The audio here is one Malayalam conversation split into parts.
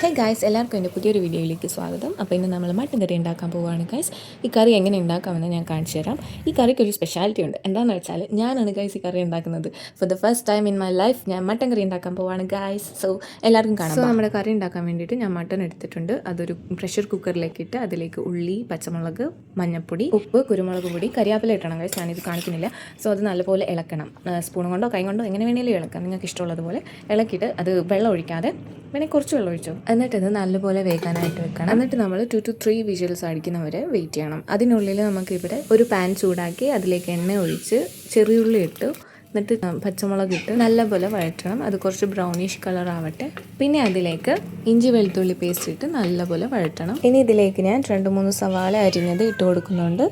ഹേ ഗായ്സ്, എല്ലാവർക്കും എൻ്റെ പുതിയൊരു വീഡിയോയിലേക്ക് സ്വാഗതം. അപ്പോൾ ഇന്ന് നമ്മൾ മട്ടൻ കറി ഉണ്ടാക്കാൻ പോവുകയാണ് ഗൈസ്. ഈ കറി എങ്ങനെ ഉണ്ടാക്കാമെന്ന് ഞാൻ കാണിച്ചു തരാം. ഈ കറിക്ക് ഒരു സ്പെഷ്യാലിറ്റി ഉണ്ട്. എന്താണെന്ന് വെച്ചാൽ ഞാനാണ് ഗൈസ് ഈ കറി ഉണ്ടാക്കുന്നത്. For the first time in my life ഞാൻ മട്ടൻ കറി ഉണ്ടാക്കാൻ പോവുകയാണ് ഗൈസ്. സോ എല്ലാവർക്കും കാണാം. സോ നമ്മുടെ കറി ഉണ്ടാക്കാൻ വേണ്ടിയിട്ട് ഞാൻ മട്ടൻ എടുത്തിട്ടുണ്ട്. അതൊരു പ്രഷർ കുക്കറിലേക്ക് ഇട്ട് അതിലേക്ക് ഉള്ളി, പച്ചമുളക്, മഞ്ഞൾപ്പൊടി, ഉപ്പ്, കുരുമുളക് പൊടി, കരിയാപ്പില ഇട്ടണം ഗൈസ്. ഞാനിത് കാണിക്കുന്നില്ല. സോ അത് നല്ലപോലെ ഇളക്കണം. സ്പൂൺ കൊണ്ടോ കൈ കൊണ്ടോ എങ്ങനെ വേണമെങ്കിലും ഇളക്കാം, നിങ്ങൾക്ക് ഇഷ്ടമുള്ളതുപോലെ ഇളക്കിയിട്ട് അത് വെള്ളം ഒഴിക്കാതെ വേണമെങ്കിൽ കുറച്ച് വെള്ളം ഒഴിച്ചോ. എന്നിട്ട് ഇത് നല്ലപോലെ വേകാനായിട്ട് വെക്കണം. എന്നിട്ട് നമ്മൾ 2 to 3 വിജിൽസ് അടിക്കുന്നവരെ വെയിറ്റ് ചെയ്യണം. അതിനുള്ളിൽ നമുക്കിവിടെ ഒരു പാൻ ചൂടാക്കി അതിലേക്ക് എണ്ണ ഒഴിച്ച് ചെറിയുള്ളി ഇട്ടു, എന്നിട്ട് പച്ചമുളക് ഇട്ട് നല്ലപോലെ വഴറ്റണം. അത് കുറച്ച് ബ്രൗണിഷ് കളർ ആവട്ടെ. പിന്നെ അതിലേക്ക് ഇഞ്ചി വെളുത്തുള്ളി പേസ്റ്റ് ഇട്ട് നല്ലപോലെ വഴറ്റണം. ഇനി ഇതിലേക്ക് ഞാൻ 2-3 സവാള അരിഞ്ഞത് ഇട്ട് കൊടുക്കുന്നുണ്ട്.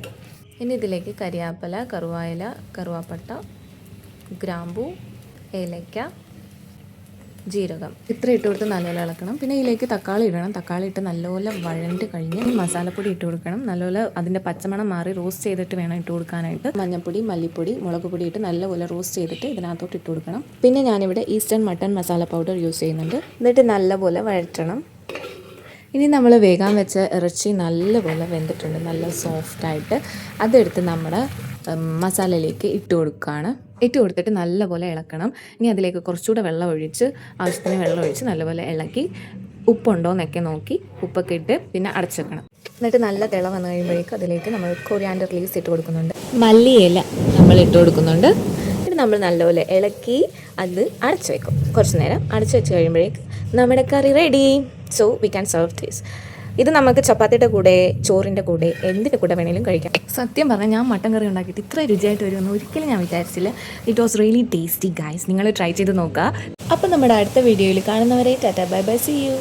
ഇനി ഇതിലേക്ക് കരിയാപ്പില, കറുവായില, കറുവാപ്പട്ട, ഗ്രാമ്പൂ, ഏലക്ക, ജീരകം ഇത്ര ഇട്ട് കൊടുത്ത് നല്ലപോലെ ഇളക്കണം. പിന്നെ ഇതിലേക്ക് തക്കാളി ഇടണം. തക്കാളി ഇട്ട് നല്ലപോലെ വഴണ്ട് കഴിഞ്ഞ് മസാലപ്പൊടി ഇട്ട് കൊടുക്കണം. നല്ലപോലെ അതിൻ്റെ പച്ചമണം മാറി റോസ്റ്റ് ചെയ്തിട്ട് വേണം ഇട്ട് കൊടുക്കാനായിട്ട്. മഞ്ഞൾപ്പൊടി, മല്ലിപ്പൊടി, മുളക് പൊടി ഇട്ട് നല്ലപോലെ റോസ്റ്റ് ചെയ്തിട്ട് ഇതിനകത്തോട്ട് ഇട്ട് കൊടുക്കണം. പിന്നെ ഞാനിവിടെ eastern mutton masala powder use ചെയ്യുന്നുണ്ട്. എന്നിട്ട് നല്ലപോലെ വഴറ്റണം. ഇനി നമ്മൾ വേഗം വെച്ച ഇറച്ചി നല്ലപോലെ വെന്തിട്ടുണ്ട്, നല്ല സോഫ്റ്റായിട്ട്. അതെടുത്ത് നമ്മുടെ മസാലയിലേക്ക് ഇട്ട് കൊടുക്കുകയാണ്. ഇട്ട് കൊടുത്തിട്ട് നല്ലപോലെ ഇളക്കണം. ഇനി അതിലേക്ക് കുറച്ചുകൂടെ വെള്ളം ഒഴിച്ച്, ആവശ്യത്തിന് വെള്ളം ഒഴിച്ച് നല്ലപോലെ ഇളക്കി ഉപ്പുണ്ടോ എന്നൊക്കെ നോക്കി ഉപ്പൊക്കെ ഇട്ട് പിന്നെ അടച്ചു വെക്കണം. എന്നിട്ട് നല്ല തിള വന്നു കഴിയുമ്പോഴേക്കും അതിലേക്ക് നമ്മൾ കൊറിയാൻഡർ ലീവ്സ് ഇട്ട് കൊടുക്കുന്നുണ്ട്, മല്ലിയില നമ്മൾ ഇട്ട് കൊടുക്കുന്നുണ്ട്. ഇത് നമ്മൾ നല്ലപോലെ ഇളക്കി അത് അടച്ചു വെക്കും. കുറച്ച് നേരം അടച്ചു വെച്ച് കഴിയുമ്പോഴേക്ക് നമ്മുടെ കറി ready. So we can serve this. ഇത് നമുക്ക് ചപ്പാത്തിയുടെ കൂടെ, ചോറിൻ്റെ കൂടെ, എന്തിൻ്റെ കൂടെ വേണമെങ്കിലും കഴിക്കാം. സത്യം പറഞ്ഞാൽ ഞാൻ മട്ടൻ കറി ഉണ്ടാക്കിയിട്ട് ഇത്ര രുചിയായിട്ട് വരുമെന്ന് ഒരിക്കലും ഞാൻ വിചാരിച്ചില്ല. It was really tasty guys. നിങ്ങൾ ട്രൈ ചെയ്ത് നോക്കുക. അപ്പം നമ്മുടെ അടുത്ത വീഡിയോയിൽ കാണുന്നവരെ tata bye bye, see U.